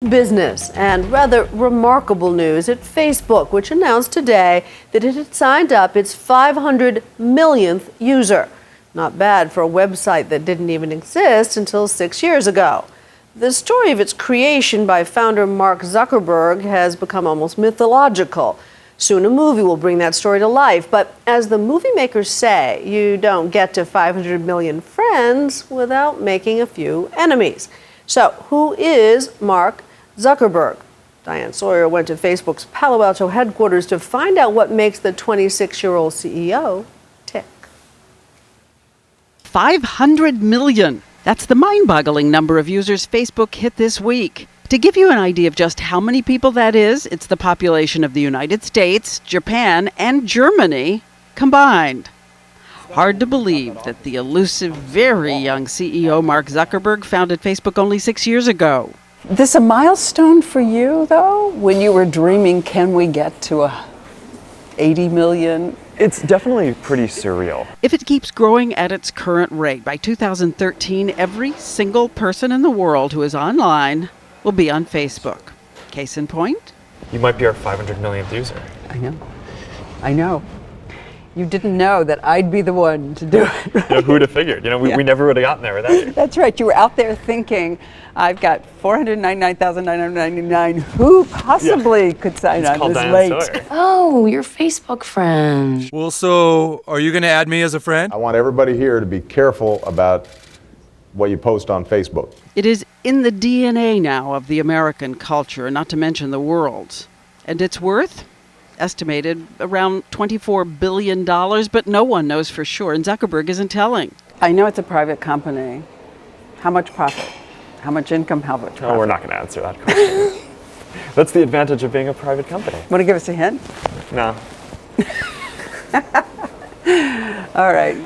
Business and rather remarkable news at Facebook, which announced today that it had signed up its 500 millionth user. Not bad for a website that didn't even exist until 6 years ago. The story of its creation by founder Mark Zuckerberg has become almost mythological. Soon a movie will bring that story to life, but as the movie makers say, you don't get to 500 million friends without making a few enemies. So who is Mark Zuckerberg? Diane Sawyer went to Facebook's Palo Alto headquarters to find out what makes the 26-year-old CEO tick. 500 million. That's the mind-boggling number of users Facebook hit this week. To give you an idea of just how many people that is, it's the population of the United States, Japan, and Germany combined. Hard to believe that the elusive, very young CEO Mark Zuckerberg founded Facebook only 6 years ago. This a milestone for you, though, when you were dreaming, can we get to 80 million? It's definitely pretty surreal. If it keeps growing at its current rate, by 2013, every single person in the world who is online will be on Facebook. Case in point? You might be our 500 millionth user. I know. You didn't know that I'd be the one to do it. Right? You know, who would have figured? We never would have gotten there without you. That's right. You were out there thinking, I've got 499,999. Who possibly could sign on this late? Oh, your Facebook friend. Well, so are you going to add me as a friend? I want everybody here to be careful about what you post on Facebook. It is in the DNA now of the American culture, not to mention the world's. And its worth? Estimated around $24 billion, but no one knows for sure, and Zuckerberg isn't telling. I know it's a private company. How much profit? How much income? How much profit? Oh, we're not going to answer that question. That's the advantage of being a private company. Want to give us a hint? No. All right.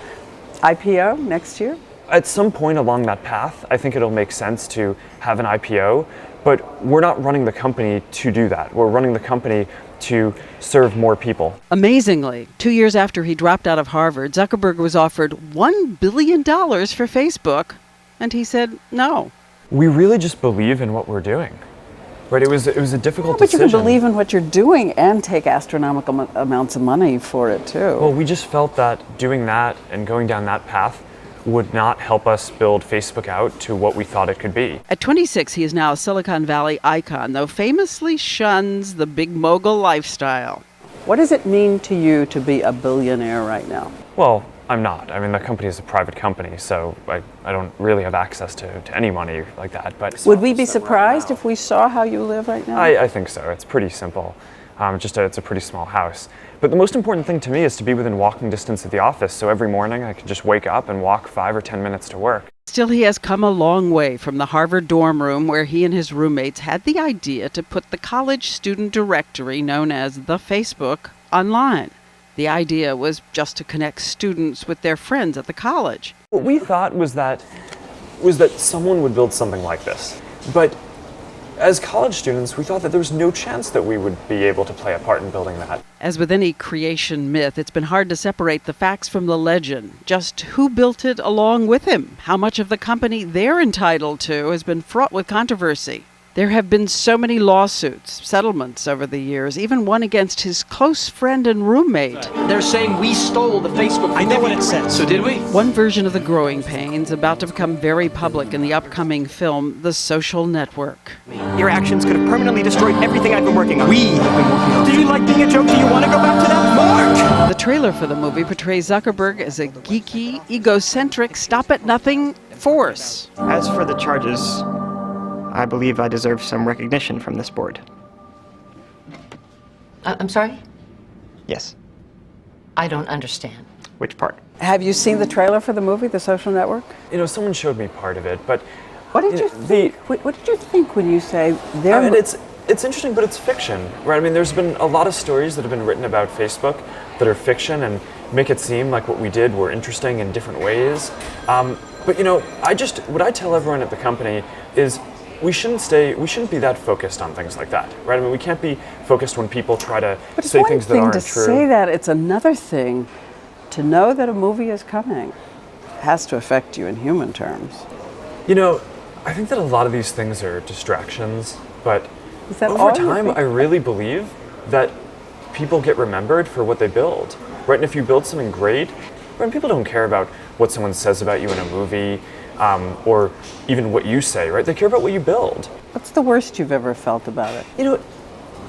IPO next year? At some point along that path, I think it'll make sense to have an IPO, but we're not running the company to do that. We're running the company to serve more people. Amazingly, 2 years after he dropped out of Harvard, Zuckerberg was offered $1 billion for Facebook, and he said no. We really just believe in what we're doing. Right? It was a difficult But you decision. can believe in what you're doing and take astronomical amounts of money for it, too. Well, we just felt that doing that and going down that path would not help us build Facebook out to what we thought it could be. At 26, he is now a Silicon Valley icon, though famously shuns the big mogul lifestyle. What does it mean to you to be a billionaire right now? Well, I'm not. I mean, the company is a private company, so I don't really have access to any money like that. But would we be surprised if we saw how you live right now? I think so. It's pretty simple. It's a pretty small house. But the most important thing to me is to be within walking distance of the office, so every morning I can just wake up and walk 5 or 10 minutes to work. Still, he has come a long way from the Harvard dorm room where he and his roommates had the idea to put the college student directory known as the Facebook online. The idea was just to connect students with their friends at the college. What we thought was that someone would build something like this. But as college students, we thought that there was no chance that we would be able to play a part in building that. As with any creation myth, it's been hard to separate the facts from the legend. Just who built it along with him? How much of the company they're entitled to has been fraught with controversy. There have been so many lawsuits, settlements over the years, even one against his close friend and roommate. They're saying we stole the Facebook. I know what it said. So did we? One version of the growing pains about to become very public in the upcoming film, The Social Network. Your actions could have permanently destroyed everything I've been working on. We have been working on. Did you like being a joke? Do you want to go back to that? Mark! The trailer for the movie portrays Zuckerberg as a geeky, egocentric, stop-at-nothing force. As for the charges, I believe I deserve some recognition from this board. I'm sorry? Yes. I don't understand. Which part? Have you seen the trailer for the movie, The Social Network? Someone showed me part of it, but what did you think? What did you think when you say there? I mean, it's interesting, but it's fiction, right? I mean, there's been a lot of stories that have been written about Facebook that are fiction and make it seem like what we did were interesting in different ways. But what I tell everyone at the company is we shouldn't be that focused on things like that, right? I mean, we can't be focused when people try to say things that aren't true. But it's one thing to say that, it's another thing to know that a movie is coming. It has to affect you in human terms. I think that a lot of these things are distractions, but Is that over all you time, think? I really believe that people get remembered for what they build, right? And if you build something great, right, people don't care about what someone says about you in a movie, or even what you say, right? They care about what you build. What's the worst you've ever felt about it? You know,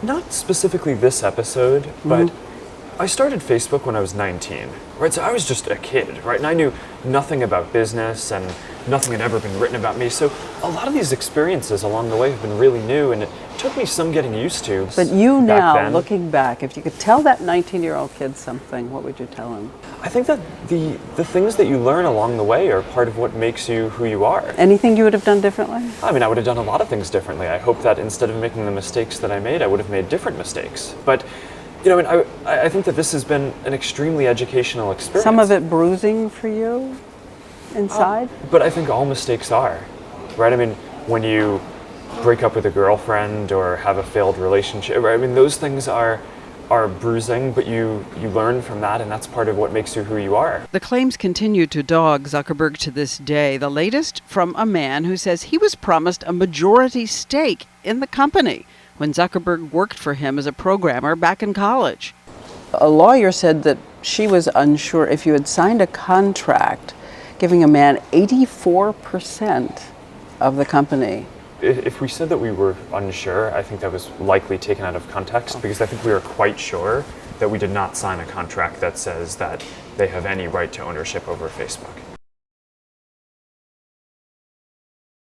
not specifically this episode, but I started Facebook when I was 19, right? So I was just a kid, right? And I knew nothing about business and nothing had ever been written about me. So a lot of these experiences along the way have been really new, and it took me some getting used to. But you back now, then. looking back, if you could tell that 19-year-old kid something, what would you tell him? I think that the things that you learn along the way are part of what makes you who you are. Anything you would have done differently? I mean, I would have done a lot of things differently. I hope that instead of making the mistakes that I made, I would have made different mistakes. But, you know, I mean, I think that this has been an extremely educational experience. Some of it bruising for you inside? But I think all mistakes are, right? I mean, when you break up with a girlfriend or have a failed relationship, right? I mean, those things are bruising, but you learn from that, and that's part of what makes you who you are. The claims continue to dog Zuckerberg to this day. The latest from a man who says he was promised a majority stake in the company when Zuckerberg worked for him as a programmer back in college. A lawyer said that she was unsure if you had signed a contract giving a man 84% of the company. If we said that we were unsure, I think that was likely taken out of context, because I think we are quite sure that we did not sign a contract that says that they have any right to ownership over Facebook.